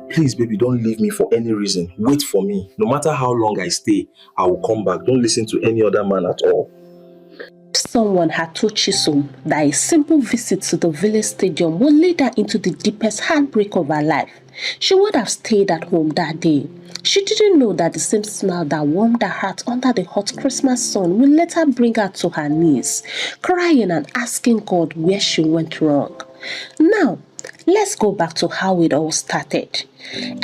Please, baby, don't leave me for any reason. Wait for me. No matter how long I stay, I will come back. Don't listen to any other man at all. Someone had told Chisom that a simple visit to the village stadium would lead her into the deepest heartbreak of her life. She would have stayed at home that day. She didn't know that the same smile that warmed her heart under the hot Christmas sun would later bring her to her knees, crying and asking God where she went wrong. Now, let's go back to how it all started.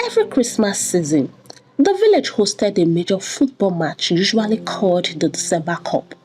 Every Christmas season, the village hosted a major football match usually called the December Cup.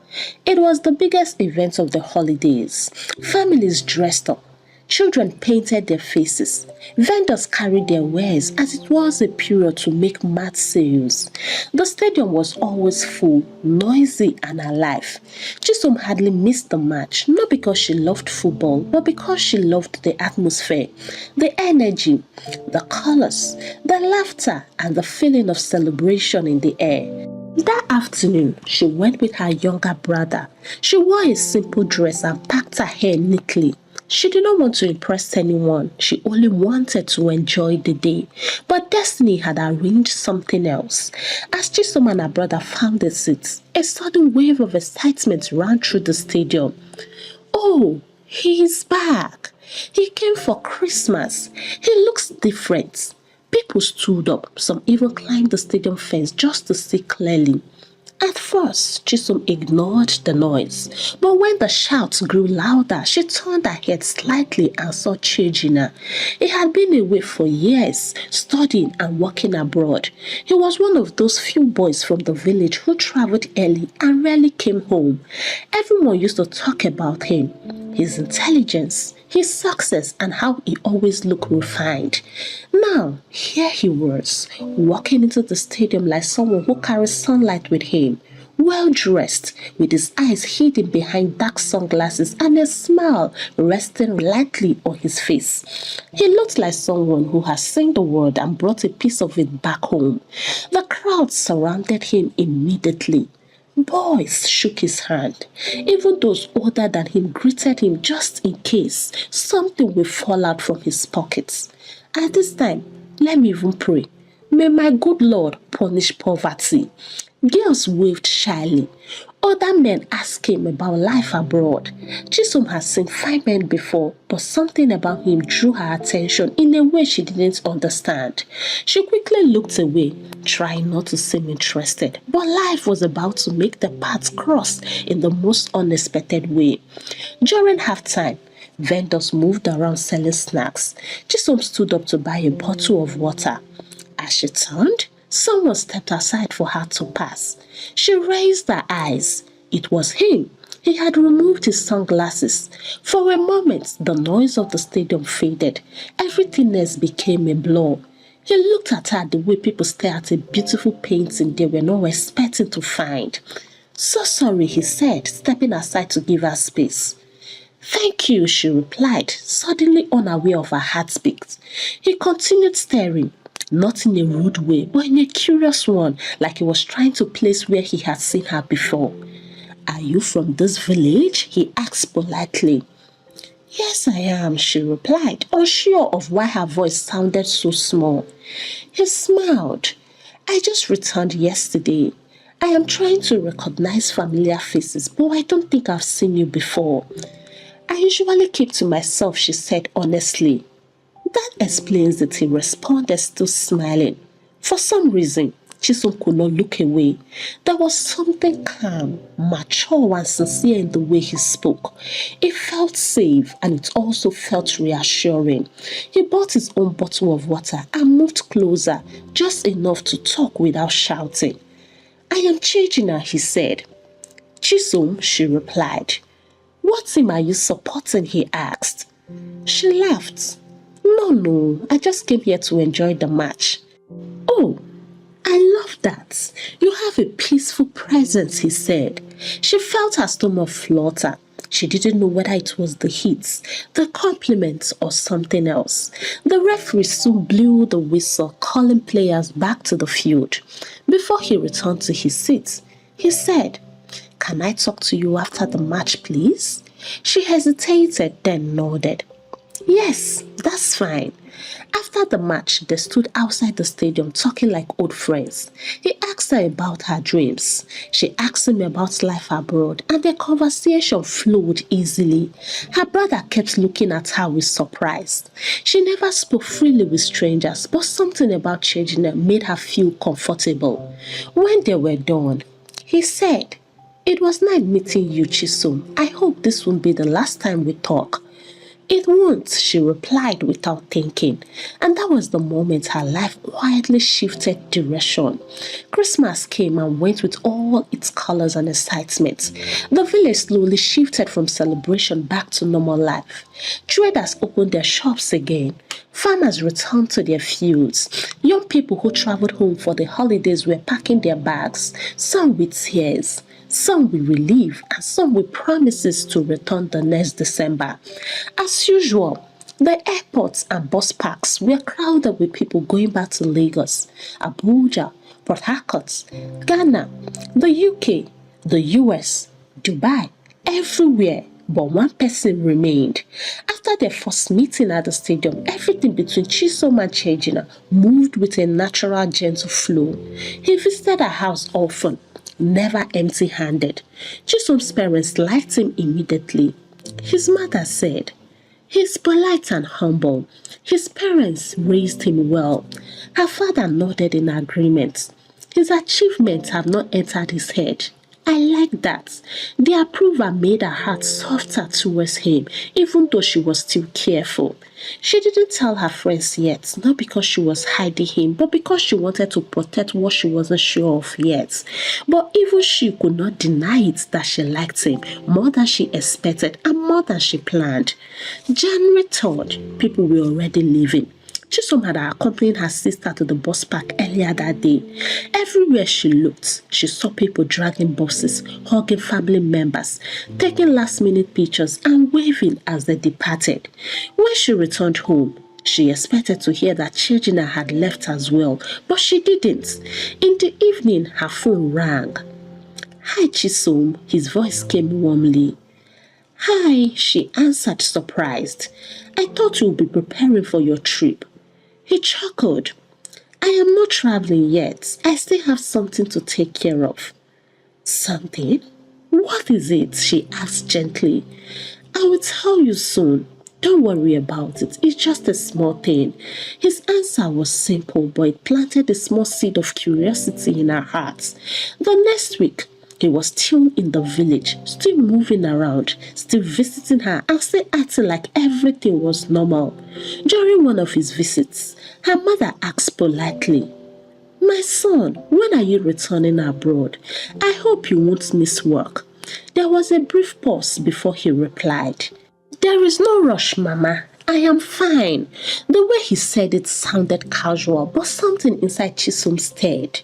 It was the biggest event of the holidays. Families dressed up. Children painted their faces. Vendors carried their wares as it was a period to make mad sales. The stadium was always full, noisy and alive. Chisom hardly missed the match, not because she loved football, but because she loved the atmosphere, the energy, the colors, the laughter and the feeling of celebration in the air. That afternoon, she went with her younger brother. She wore a simple dress and packed her hair neatly. She did not want to impress anyone. She only wanted to enjoy the day. But destiny had arranged something else. As Chisom and her brother found their seats, a sudden wave of excitement ran through the stadium. Oh, he is back. He came for Christmas. He looks different. People stood up, some even climbed the stadium fence just to see clearly. At first, Chisom ignored the noise, but when the shouts grew louder, she turned her head slightly and saw Chejina. He had been away for years, studying and working abroad. He was one of those few boys from the village who traveled early and rarely came home. Everyone used to talk about him, his intelligence, his success and how he always looked refined. Now, here he was, walking into the stadium like someone who carries sunlight with him, well dressed, with his eyes hidden behind dark sunglasses and a smile resting lightly on his face. He looked like someone who has seen the world and brought a piece of it back home. The crowd surrounded him immediately. Boys shook his hand. Even those older than him greeted him just in case something will fall out from his pockets. At this time, let me even pray. May my good Lord punish poverty. Girls waved shyly. Other men asked him about life abroad. Chisom had seen fine men before, but something about him drew her attention in a way she didn't understand. She quickly looked away, trying not to seem interested, but life was about to make the paths cross in the most unexpected way. During halftime, vendors moved around selling snacks. Chisom stood up to buy a bottle of water. As she turned, someone stepped aside for her to pass. She raised her eyes. It was him. He had removed his sunglasses. For a moment, the noise of the stadium faded. Everything else became a blur. He looked at her the way people stare at a beautiful painting they were not expecting to find. So sorry, he said, stepping aside to give her space. Thank you, she replied, suddenly unaware of her heartbeat. He continued staring. Not in a rude way, but in a curious one, like he was trying to place where he had seen her before. Are you from this village? He asked politely. Yes, I am, she replied, unsure of why her voice sounded so small. He smiled. I just returned yesterday. I am trying to recognize familiar faces, but I don't think I've seen you before. I usually keep to myself, she said honestly. That explains it, he responded, still smiling. For some reason, Chisom could not look away. There was something calm, mature and sincere in the way he spoke. It felt safe and it also felt reassuring. He bought his own bottle of water and moved closer, just enough to talk without shouting. I am Chejina, he said. Chisom, she replied. What team are you supporting? He asked. She laughed. No, I just came here to enjoy the match. Oh, I love that. You have a peaceful presence, he said. She felt her stomach flutter. She didn't know whether it was the heat, the compliments, or something else. The referee soon blew the whistle, calling players back to the field. Before he returned to his seat, he said, Can I talk to you after the match, please? She hesitated, then nodded. Yes, that's fine. After the match, they stood outside the stadium talking like old friends. He asked her about her dreams. She asked him about life abroad, and their conversation flowed easily. Her brother kept looking at her with surprise. She never spoke freely with strangers, but something about Chejina made her feel comfortable. When they were done, he said, "It was nice meeting you, Chisom. I hope this won't be the last time we talk." "It won't," she replied without thinking, and that was the moment her life quietly shifted direction. Christmas came and went with all its colors and excitement. The village slowly shifted from celebration back to normal life. Traders opened their shops again. Farmers returned to their fields. Young people who traveled home for the holidays were packing their bags, some with tears, some with relief, and some with promises to return the next December. As usual, the airports and bus parks were crowded with people going back to Lagos, Abuja, Port Harcourt, Ghana, the UK, the US, Dubai, everywhere. But one person remained. After their first meeting at the stadium, everything between Chisom and Chejina moved with a natural, gentle flow. He visited her house often, never empty-handed. Chisom's parents liked him immediately. His mother said, "He's polite and humble. His parents raised him well." Her father nodded in agreement. His achievements have not entered his head. I like that. The approval made her heart softer towards him, even though she was still careful. She didn't tell her friends yet, not because she was hiding him, but because she wanted to protect what she wasn't sure of yet. But even she could not deny it that she liked him more than she expected and more than she planned. January 3rd, people were already leaving. Chisom had accompanied her sister to the bus park earlier that day. Everywhere she looked, she saw people dragging buses, hugging family members, taking last-minute pictures and waving as they departed. When she returned home, she expected to hear that Chejina had left as well, but she didn't. In the evening, her phone rang. "Hi, Chisom," his voice came warmly. "Hi," she answered, surprised. "I thought you would be preparing for your trip." He chuckled. "I am not traveling yet. I still have something to take care of." "Something? What is it?" she asked gently. "I will tell you soon. Don't worry about it. It's just a small thing." His answer was simple, but it planted a small seed of curiosity in her heart. The next week, he was still in the village, still moving around, still visiting her, and still acting like everything was normal. During one of his visits, her mother asked politely, "My son, when are you returning abroad? I hope you won't miss work." There was a brief pause before he replied, "There is no rush, Mama. I am fine." The way he said it sounded casual, but something inside Chisom stirred.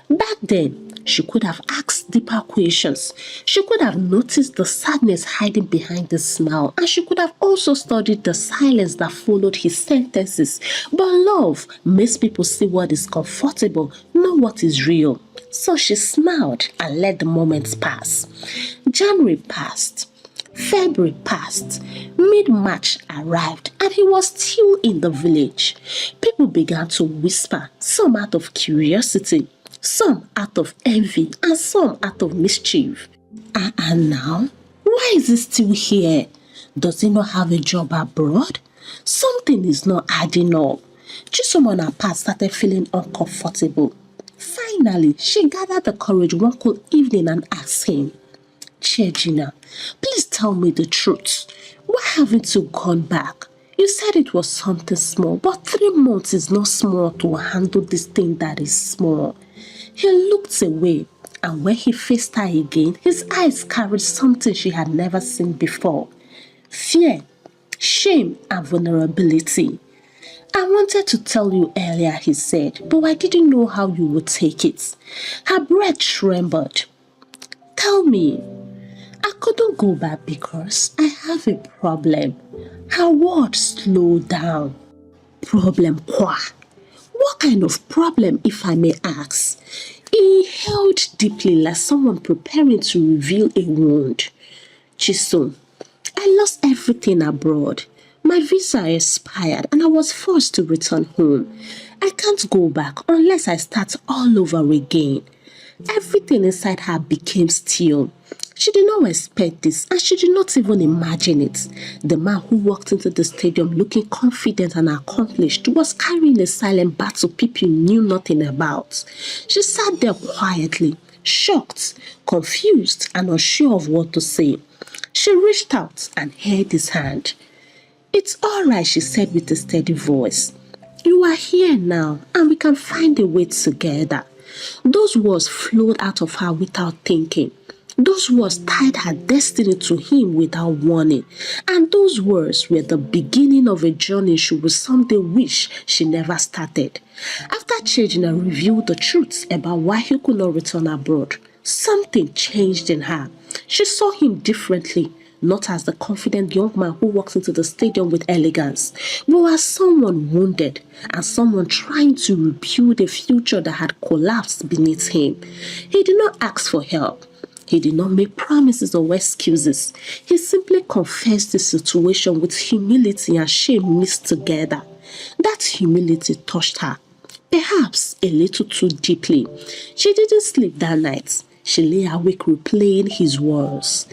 Back then, she could have asked deeper questions. She could have noticed the sadness hiding behind the smile, and she could have also studied the silence that followed his sentences. But love makes people see what is comfortable, not what is real. So she smiled and let the moments pass. January passed. February passed. Mid-March arrived and he was still in the village. People began to whisper, some out of curiosity, some out of envy, and some out of mischief. And now? Why is he still here? Does he not have a job abroad? Something is not adding up. Chisom on her part started feeling uncomfortable. Finally, she gathered the courage one cold evening and asked him, "Chejina, please tell me the truth. Why haven't you gone back? You said it was something small, but 3 months is not small to handle this thing that is small." He looked away, and when he faced her again, his eyes carried something she had never seen before. Fear, shame, and vulnerability. "I wanted to tell you earlier," he said, "but I didn't know how you would take it." Her breath trembled. "Tell me." "I couldn't go back because I have a problem." Her words slowed down. "Problem qua? What kind of problem, if I may ask?" He held deeply like someone preparing to reveal a wound. "Chisom, I lost everything abroad. My visa expired and I was forced to return home. I can't go back unless I start all over again. Everything inside her became still. She did not expect this and she did not even imagine it. The man who walked into the stadium looking confident and accomplished was carrying a silent battle people knew nothing about. She sat there quietly, shocked, confused, and unsure of what to say. She reached out and held his hand. "It's all right," she said with a steady voice. "You are here now and we can find a way together." Those words flowed out of her without thinking. Those words tied her destiny to him without warning. And those words were the beginning of a journey she would someday wish she never started. After Chejina revealed the truth about why he could not return abroad, something changed in her. She saw him differently, not as the confident young man who walks into the stadium with elegance, but as someone wounded and someone trying to rebuild a future that had collapsed beneath him. He did not ask for help. He did not make promises or excuses. He simply confessed the situation with humility and shame mixed together. That humility touched her, perhaps a little too deeply. She didn't sleep that night. She lay awake replaying his words.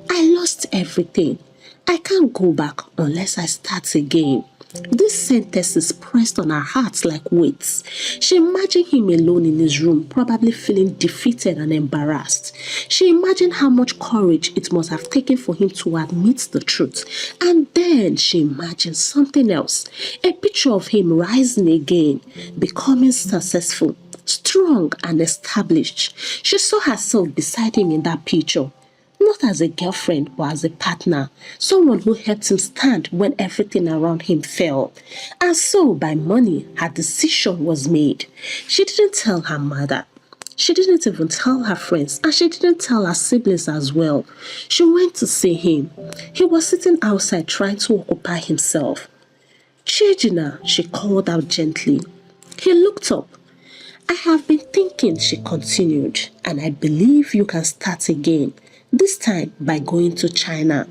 "I lost everything. I can't go back unless I start again." These sentences pressed on her heart like weights. She imagined him alone in his room, probably feeling defeated and embarrassed. She imagined how much courage it must have taken for him to admit the truth. And then she imagined something else, a picture of him rising again, becoming successful, strong and established. She saw herself beside him in that picture. Not as a girlfriend, but as a partner, someone who helped him stand when everything around him fell. And so, by morning, her decision was made. She didn't tell her mother. She didn't even tell her friends, and she didn't tell her siblings as well. She went to see him. He was sitting outside trying to occupy himself. "Chejina," she called out gently. He looked up. "I have been thinking," she continued, "and I believe you can start again. This time by going to China.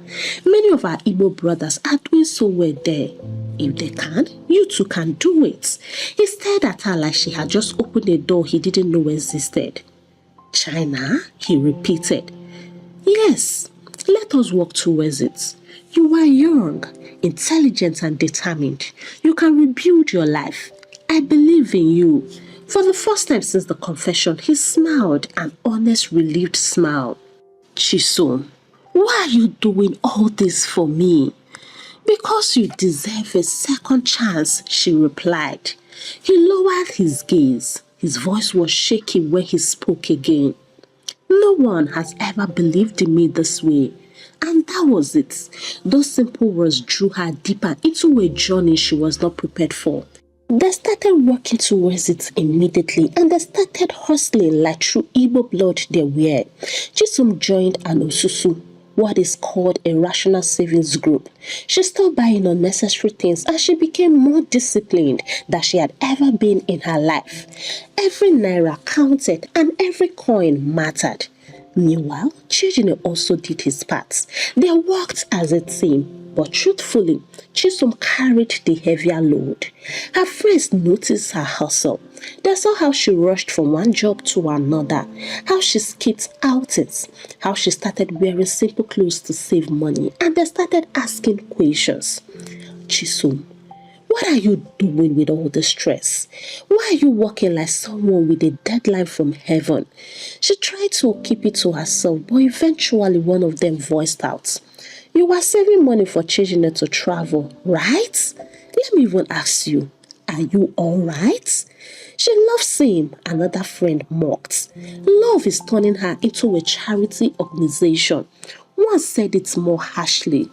Many of our Igbo brothers are doing so well there. If they can, you too can do it." He stared at her like she had just opened a door he didn't know existed. "China?" he repeated. "Yes, let us work towards it. You are young, intelligent and determined. You can rebuild your life. I believe in you." For the first time since the confession, he smiled, an honest, relieved smile. "Chisom, why are you doing all this for me?" "Because you deserve a second chance," she replied. He lowered his gaze. His voice was shaky when he spoke again. "No one has ever believed in me this way." And that was it. Those simple words drew her deeper into a journey she was not prepared for. They started working towards it immediately and they started hustling like true Igbo blood they were. Chisom joined an Osusu, what is called a rational savings group. She stopped buying unnecessary things and she became more disciplined than she had ever been in her life. Every naira counted and every coin mattered. Meanwhile, Chijine also did his part. They worked as a team. But truthfully, Chisom carried the heavier load. Her friends noticed her hustle. They saw how she rushed from one job to another, how she skipped outings, how she started wearing simple clothes to save money, and they started asking questions. "Chisom, what are you doing with all the stress? Why are you working like someone with a deadline from heaven?" She tried to keep it to herself, but eventually one of them voiced out. "You are saving money for Chijine to travel, right? Let me even ask you, are you alright?" She loves him, another friend mocked. Love is turning her into a charity organization. One said it more harshly.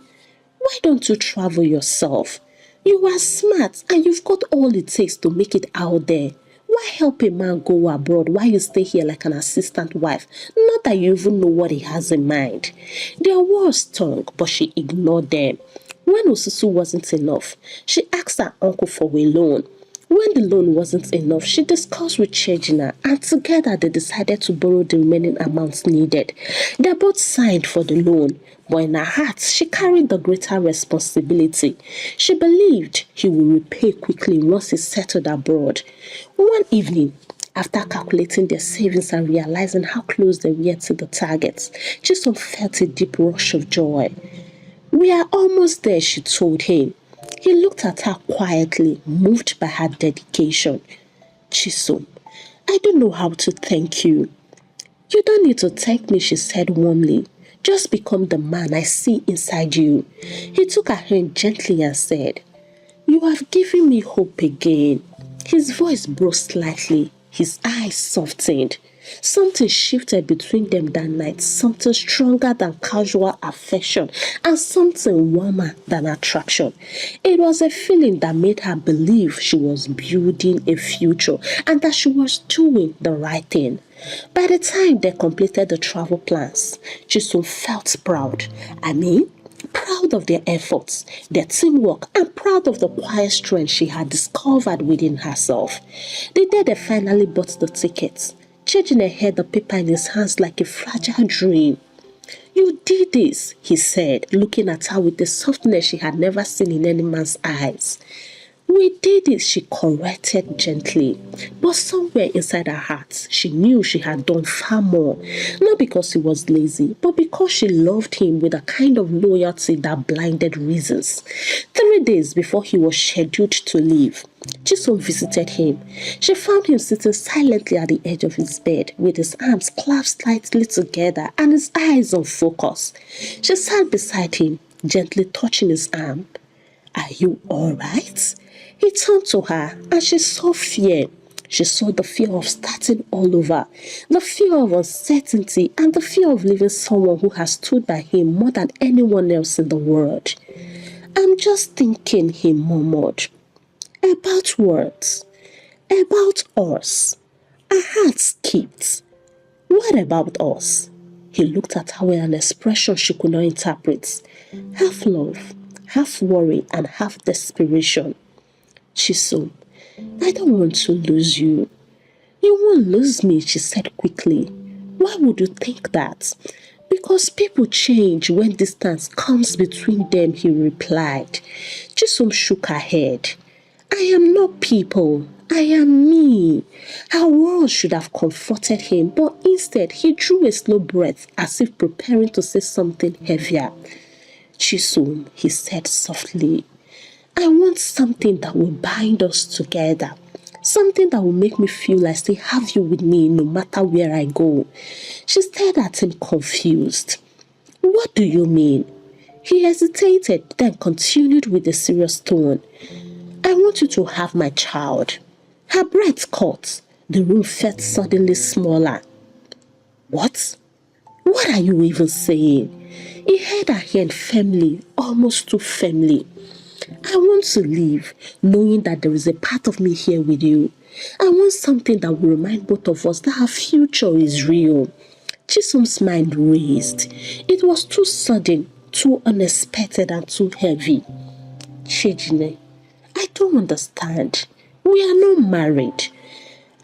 "Why don't you travel yourself? You are smart and you've got all it takes to make it out there. Why help a man go abroad while you stay here like an assistant wife? Not that you even know what he has in mind." Their words stung, but she ignored them. When Osusu wasn't enough, she asked her uncle for a loan. When the loan wasn't enough, she discussed with Chejina, and together they decided to borrow the remaining amounts needed. They both signed for the loan, but in her heart, she carried the greater responsibility. She believed he would repay quickly once he settled abroad. One evening, after calculating their savings and realizing how close they were to the target, Chisom felt a deep rush of joy. "We are almost there," she told him. He looked at her quietly, moved by her dedication. "Chisom, I don't know how to thank you." "You don't need to thank me," she said warmly. "Just become the man I see inside you." He took her hand gently and said, "You have given me hope again." His voice broke slightly. His eyes softened. Something shifted between them that night, something stronger than casual affection and something warmer than attraction. It was a feeling that made her believe she was building a future and that she was doing the right thing. By the time they completed the travel plans, Chisom felt proud. Proud of their efforts, their teamwork, and proud of the quiet strength she had discovered within herself. The day they finally bought the tickets, Chejine held the paper in his hands like a fragile dream. "You did this," he said, looking at her with a softness she had never seen in any man's eyes. "We did it," she corrected gently. But somewhere inside her heart, she knew she had done far more. Not because he was lazy, but because she loved him with a kind of loyalty that blinded reasons. 3 days before he was scheduled to leave, Chisom visited him. She found him sitting silently at the edge of his bed, with his arms clasped tightly together and his eyes on focus. She sat beside him, gently touching his arm. "Are you all right?" He turned to her and she saw fear. She saw the fear of starting all over, the fear of uncertainty, and the fear of leaving someone who has stood by him more than anyone else in the world. "I'm just thinking," he murmured. "About what?" "About us." Her heart skipped. "What about us?" He looked at her with an expression she could not interpret. Half love, half worry, and half desperation. "Chisom, I don't want to lose you." "You won't lose me," she said quickly. "Why would you think that?" "Because people change when distance comes between them," he replied. Chisom shook her head. "I am not people. I am me." Her words should have comforted him, but instead he drew a slow breath as if preparing to say something heavier. "Chisom," he said softly, "I want something that will bind us together. Something that will make me feel I still have you with me no matter where I go." She stared at him confused. "What do you mean?" He hesitated, then continued with a serious tone. "I want you to have my child." Her breath caught. The room felt suddenly smaller. "What? What are you even saying?" He held her hand firmly, almost too firmly. "I want to live, knowing that there is a part of me here with you. I want something that will remind both of us that our future is real." Chisom's mind raced. It was too sudden, too unexpected, and too heavy. "Chejine, I don't understand. We are not married."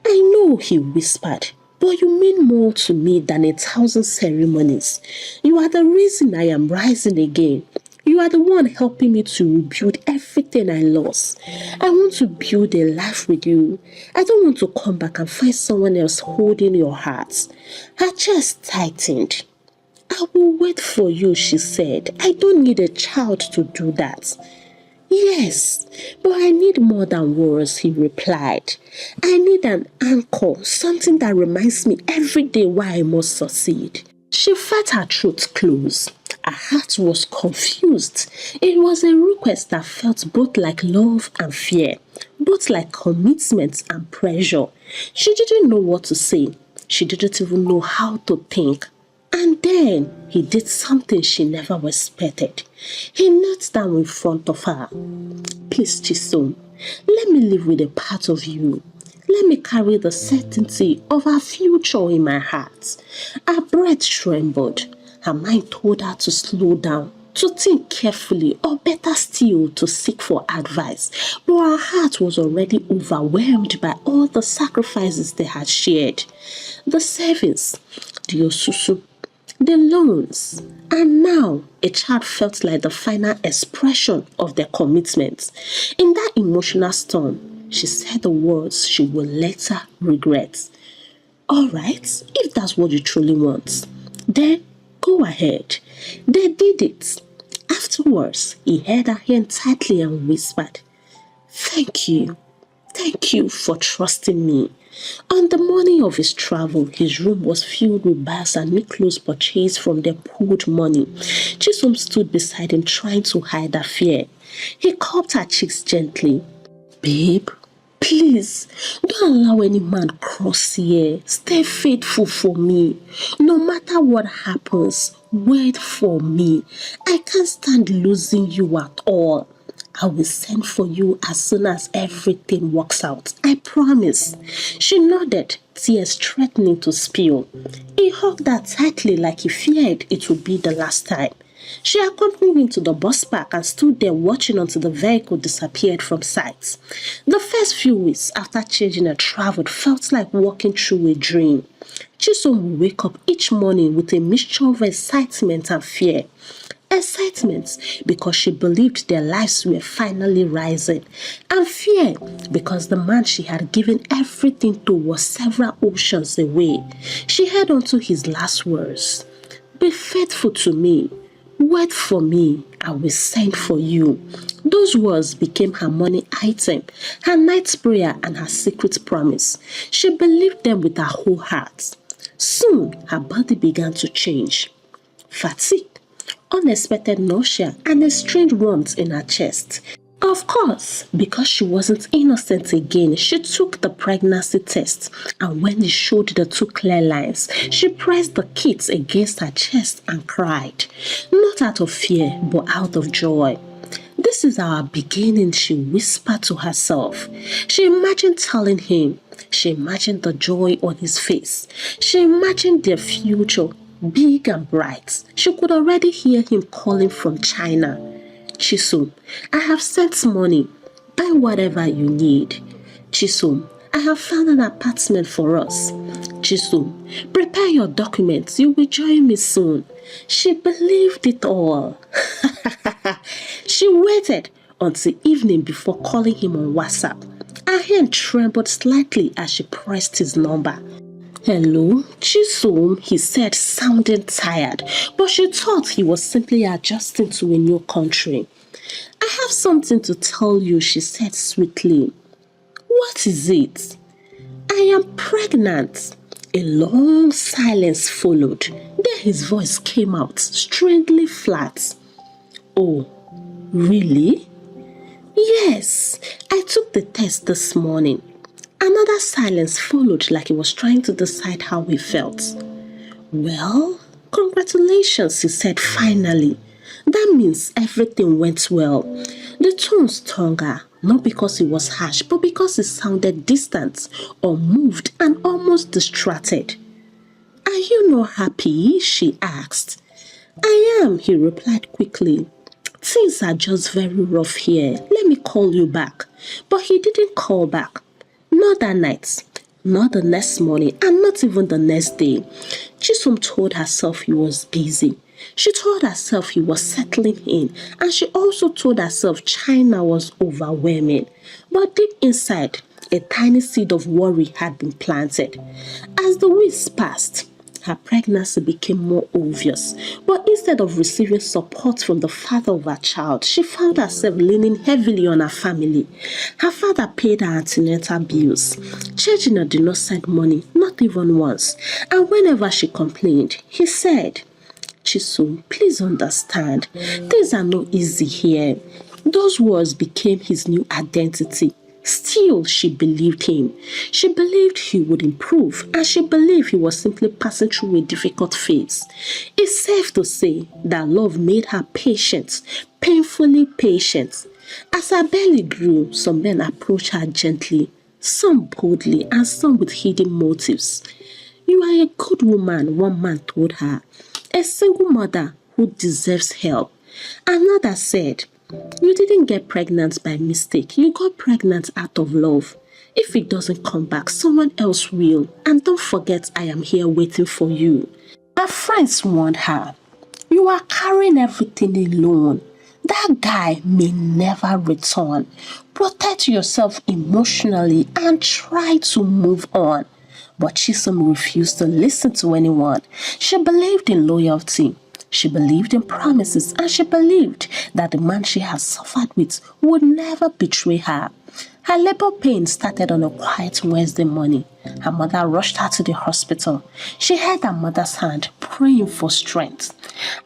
"I know," he whispered, "but you mean more to me than 1,000 ceremonies. You are the reason I am rising again. You are the one helping me to rebuild everything I lost. I want to build a life with you. I don't want to come back and find someone else holding your heart." Her chest tightened. "I will wait for you," she said. "I don't need a child to do that." "Yes, but I need more than words," he replied. "I need an anchor, something that reminds me every day why I must succeed." She felt her throat close. Her heart was confused. It was a request that felt both like love and fear, both like commitment and pressure. She didn't know what to say. She didn't even know how to think. And then he did something she never expected. He knelt down in front of her. "Please, Chisom, let me live with a part of you. Let me carry the certainty of our future in my heart." Her breath trembled. Her mind told her to slow down. to think carefully, or better still, to seek for advice. But her heart was already overwhelmed by all the sacrifices they had shared. The savings, the osusu, the loans, and now a child felt like the final expression of their commitment. In that emotional storm, she said the words she would later regret. Alright, if that's what you truly want, then go ahead. They did it. Afterwards, he held her hand tightly and whispered, Thank you. Thank you for trusting me. On the morning of his travel, his room was filled with bags and new clothes purchased from their pooled money. Chisom stood beside him, trying to hide her fear. He cupped her cheeks gently. Babe, please, don't allow any man cross here. Stay faithful for me. No matter what happens, wait for me. I can't stand losing you at all. I will send for you as soon as everything works out. I promise. She nodded, tears threatening to spill. He hugged her tightly like he feared it would be the last time. She accompanied him to the bus park and stood there watching until the vehicle disappeared from sight. The first few weeks after changing her travel felt like walking through a dream. Chisom would wake up each morning with a mixture of excitement and fear. Excitement because she believed their lives were finally rising, and fear because the man she had given everything to was several oceans away. She held on to his last words. Be faithful to me. Wait for me. I will send for you. Those words became her money item, her night prayer, and her secret promise. She believed them with her whole heart. Soon, her body began to change. Fatigue, unexpected nausea, and a strange warmth in her chest. Of course, because she wasn't innocent again, she took the pregnancy test, and when it showed the two clear lines, she pressed the kits against her chest and cried, not out of fear, but out of joy. This is our beginning, she whispered to herself. She imagined telling him. She imagined the joy on his face. She imagined their future, big and bright. She could already hear him calling from China. Chisom, I have sent money. Buy whatever you need. Chisom, I have found an apartment for us. Chisom, prepare your documents. You will join me soon. She believed it all. She waited until evening before calling him on WhatsApp. Her hand trembled slightly as she pressed his number. Hello, Chisom, he said, sounding tired, but she thought he was simply adjusting to a new country. I have something to tell you, she said sweetly. What is it? I am pregnant. A long silence followed. Then his voice came out, strangely flat. Oh, really? Yes, I took the test this morning. Another silence followed, like he was trying to decide how he felt. Well, congratulations, he said finally. That means everything went well. The tone stung her, not because it was harsh, but because it sounded distant, unmoved, and almost distracted. Are you not happy? She asked. I am, he replied quickly. Things are just very rough here. Let me call you back. But he didn't call back. Not that night, not the next morning, and not even the next day. Chisom told herself he was busy. She told herself he was settling in, and she also told herself China was overwhelming. But deep inside, a tiny seed of worry had been planted. As the weeks passed, her pregnancy became more obvious, but instead of receiving support from the father of her child, she found herself leaning heavily on her family. Her father paid her antenatal bills. Chejina did not send money, not even once, and whenever she complained, he said, Chisom, please understand, things are not easy here. Those words became his new identity. Still, she believed him. She believed he would improve, and she believed he was simply passing through a difficult phase. It's safe to say that love made her patient, painfully patient. As her belly grew, some men approached her gently, some boldly, and some with hidden motives. You are a good woman, one man told her. A single mother who deserves help. Another said, you didn't get pregnant by mistake. You got pregnant out of love. If it doesn't come back, someone else will. And don't forget, I am here waiting for you. Her friends warned her, you are carrying everything alone. That guy may never return. Protect yourself emotionally and try to move on. But Chisom refused to listen to anyone. She believed in loyalty. She believed in promises, and she believed that the man she had suffered with would never betray her. Her labor pain started on a quiet Wednesday morning. Her mother rushed her to the hospital. She held her mother's hand, praying for strength.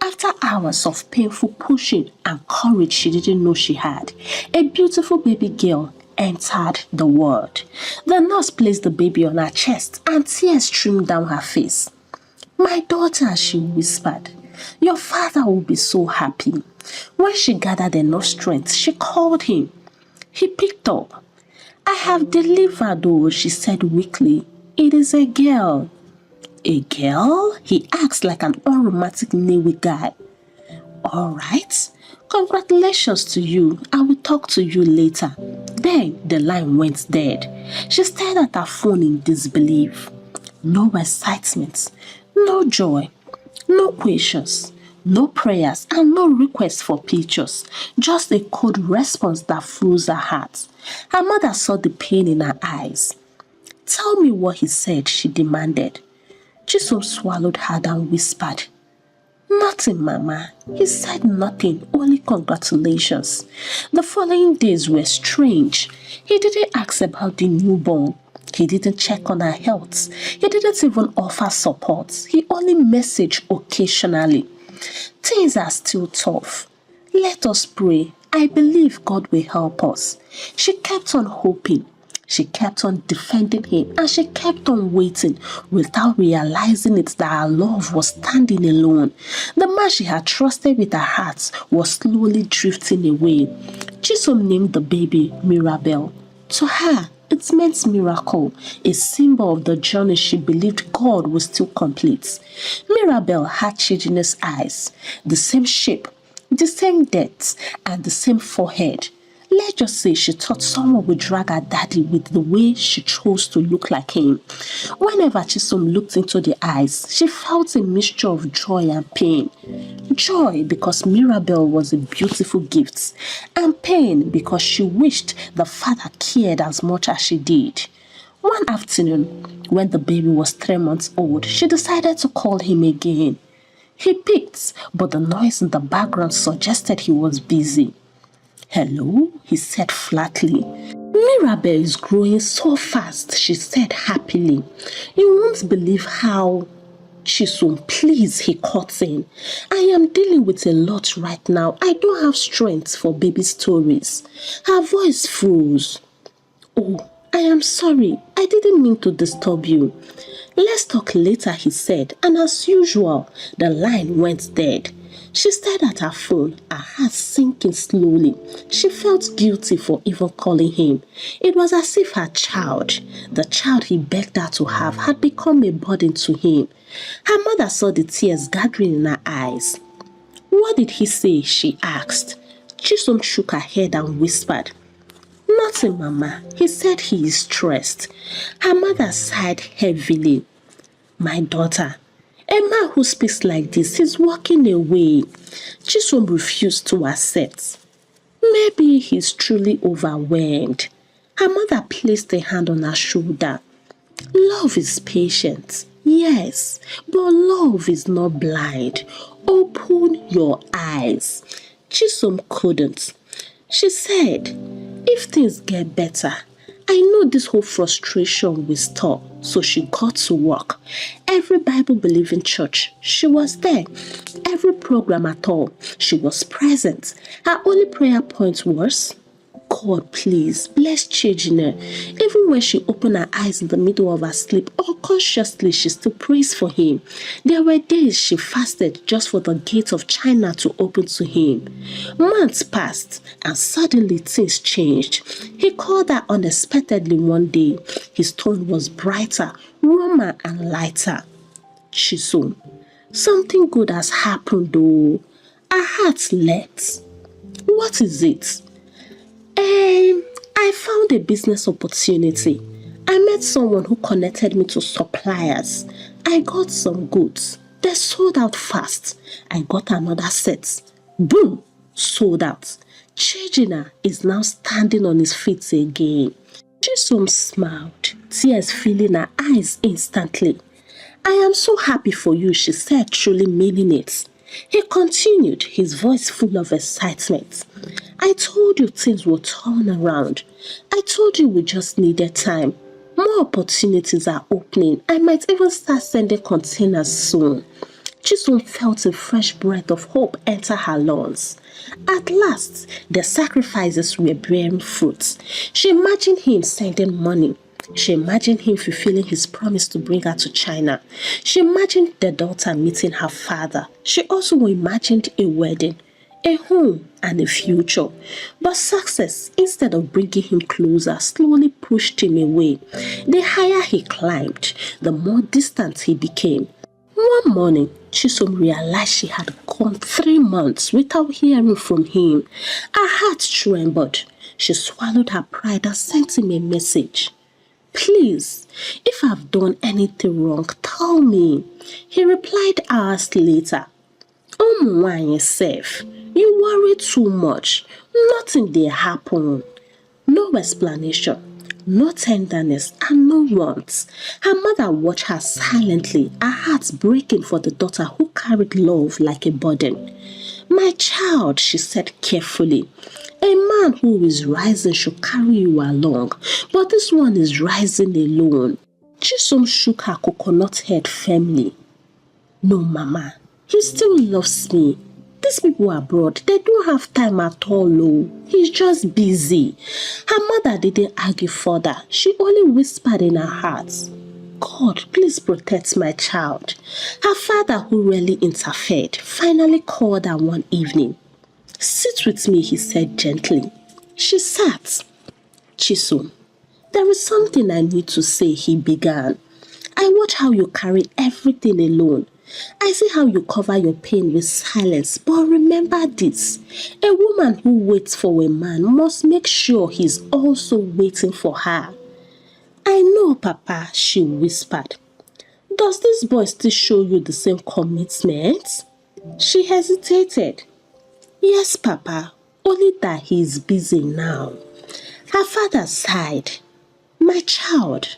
After hours of painful pushing and courage she didn't know she had, a beautiful baby girl entered the world. The nurse placed the baby on her chest and tears streamed down her face. My daughter, she whispered, your father will be so happy. When she gathered enough strength, she called him. He picked up. I have delivered, oh, she said weakly. It is a girl. A girl? He asked like an unromantic Newi guy. All right. Congratulations to you. I will talk to you later. Then the line went dead. She stared at her phone in disbelief. No excitement, no joy, no questions, no prayers, and no requests for pictures. Just a cold response that froze her heart. Her mother saw the pain in her eyes. Tell me what he said, she demanded. Chisom swallowed hard and whispered, nothing, Mama. He said nothing, only congratulations. The following days were strange. He didn't ask about the newborn. He didn't check on her health. He didn't even offer support. He only messaged occasionally. Things are still tough. Let us pray. I believe God will help us. She kept on hoping. She kept on defending him, and she kept on waiting without realizing it that her love was standing alone. The man she had trusted with her heart was slowly drifting away. Chisom named the baby Mirabel. To her, it meant miracle, a symbol of the journey she believed God was still complete. Mirabel had children's eyes, the same shape, the same depth, and the same forehead. Let's just say she thought someone would drag her daddy with the way she chose to look like him. Whenever Chisom looked into the eyes, she felt a mixture of joy and pain. Joy because Mirabel was a beautiful gift, and pain because she wished the father cared as much as she did. One afternoon, when the baby was 3 months old, she decided to call him again. He picked, but the noise in the background suggested he was busy. Hello, he said flatly. Mirabel is growing so fast, she said happily. You won't believe how. Chisom, please, he cut in. I am dealing with a lot right now. I don't have strength for baby stories. Her voice froze. Oh, I am sorry. I didn't mean to disturb you. Let's talk later, he said, and as usual, the line went dead. She stared at her phone, her heart sinking slowly. She felt guilty for even calling him. It was as if her child, the child he begged her to have, had become a burden to him. Her mother saw the tears gathering in her eyes. What did he say? She asked. Chisom shook her head and whispered, nothing, Mama. He said he is stressed. Her mother sighed heavily. My daughter, a man who speaks like this is walking away. Chisom refused to accept. Maybe he's truly overwhelmed. Her mother placed a hand on her shoulder. Love is patient, yes, but love is not blind. Open your eyes. Chisom couldn't. She said, if things get better, I know this whole frustration will stop. So she got to work. Every Bible-believing church, she was there. Every program at all, she was present. Her only prayer point was, God, please, bless Chejina. Even when she opened her eyes in the middle of her sleep, unconsciously she still prays for him. There were days she fasted just for the gate of China to open to him. Months passed, and suddenly things changed. He called her unexpectedly one day. His tone was brighter, warmer, and lighter. Chisom, something good has happened though. Her heart leapt. What is it? I found a business opportunity. I met someone who connected me to suppliers. I got some goods. They sold out fast. I got another set. Boom! Sold out. Chejina is now standing on his feet again. Chisom smiled, tears filling her eyes instantly. I am so happy for you, she said, truly meaning it. He continued, his voice full of excitement. I told you things would turn around. I told you we just needed time. More opportunities are opening. I might even start sending containers soon. Chisom felt a fresh breath of hope enter her lungs. At last, the sacrifices were bearing fruit. She imagined him sending money. She imagined him fulfilling his promise to bring her to China. She imagined the daughter meeting her father. She also imagined a wedding, a home, and a future. But success, instead of bringing him closer, slowly pushed him away. The higher he climbed, the more distant he became. One morning, Chisom realized she had gone 3 months without hearing from him. Her heart trembled. She swallowed her pride and sent him a message. Please, if I've done anything wrong, tell me. He replied hours later. Why yourself? You worry too much. Nothing did happen. No explanation, no tenderness, and no warmth. Her mother watched her silently, her heart breaking for the daughter who carried love like a burden. My child, she said carefully, a man who is rising should carry you along, but this one is rising alone. Chisom shook her coconut head firmly. No, Mama, he still loves me. These people abroad, they don't have time at all, oh. He's just busy. Her mother didn't argue further. She only whispered in her heart, God, please protect my child. Her father, who rarely interfered, finally called her one evening. Sit with me, he said gently. She sat. Chisom, there is something I need to say, he began. I watch how you carry everything alone. I see how you cover your pain with silence, but remember this. A woman who waits for a man must make sure he's also waiting for her. I know, Papa, she whispered. Does this boy still show you the same commitment? She hesitated. Yes, Papa, only that he is busy now. Her father sighed. My child,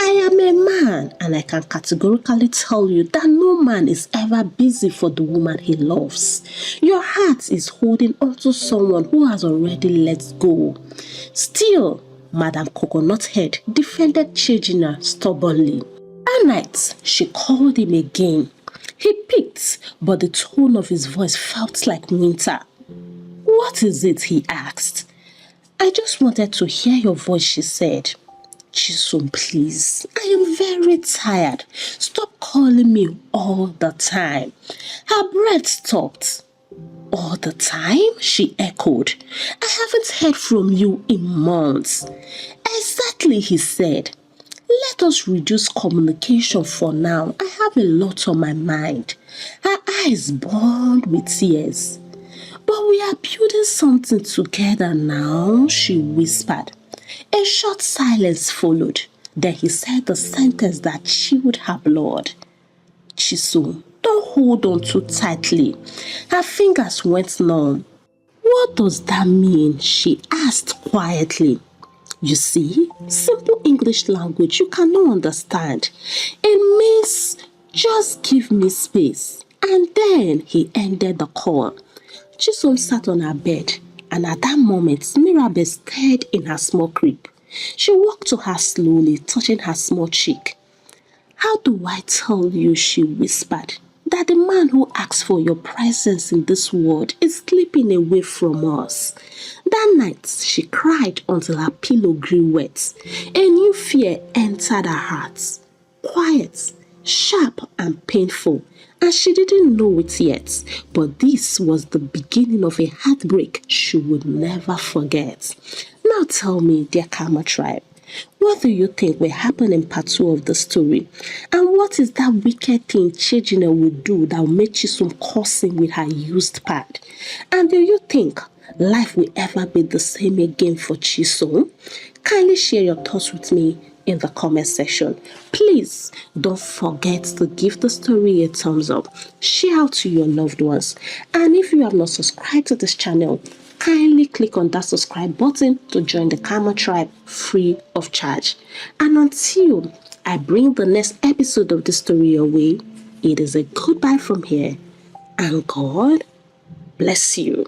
I am a man, and I can categorically tell you that no man is ever busy for the woman he loves. Your heart is holding onto someone who has already let go. Still, Madam Coconut Head defended Chejina stubbornly. That night, she called him again. He picked, but the tone of his voice felt like winter. What is it? He asked. I just wanted to hear your voice, she said. Chisom, please, I am very tired. Stop calling me all the time. Her breath stopped. All the time? She echoed. I haven't heard from you in months. Exactly, he said. Let us reduce communication for now. I have a lot on my mind. Her eyes burned with tears. But we are building something together now, she whispered. A short silence followed. Then he said the sentence that chilled her blood. Chisom, don't hold on too tightly. Her fingers went numb. What does that mean? She asked quietly. You see, simple English language you cannot understand. It means just give me space. And then he ended the call. Chisom sat on her bed, and at that moment, Mirabel stirred in her small crib. She walked to her slowly, touching her small cheek. How do I tell you, she whispered, that the man who asks for your presence in this world is slipping away from us? That night, she cried until her pillow grew wet. A new fear entered her heart. Quiet, sharp and painful, and she didn't know it yet, but this was the beginning of a heartbreak she would never forget. Now tell me, dear Karma Tribe, What do you think will happen in part 2 of the story? And what is that wicked thing Chejina will do that will make Chisom cursing with her used pad? And do you think life will ever be the same again for Chisom? Kindly share your thoughts with me in the comment section. Please don't forget to give the story a thumbs up, share out to your loved ones, and if you have not subscribed to this channel, kindly click on that subscribe button to join the Karma tribe free of charge. And until I bring the next episode of the story your way, it is a goodbye from here, and God bless you.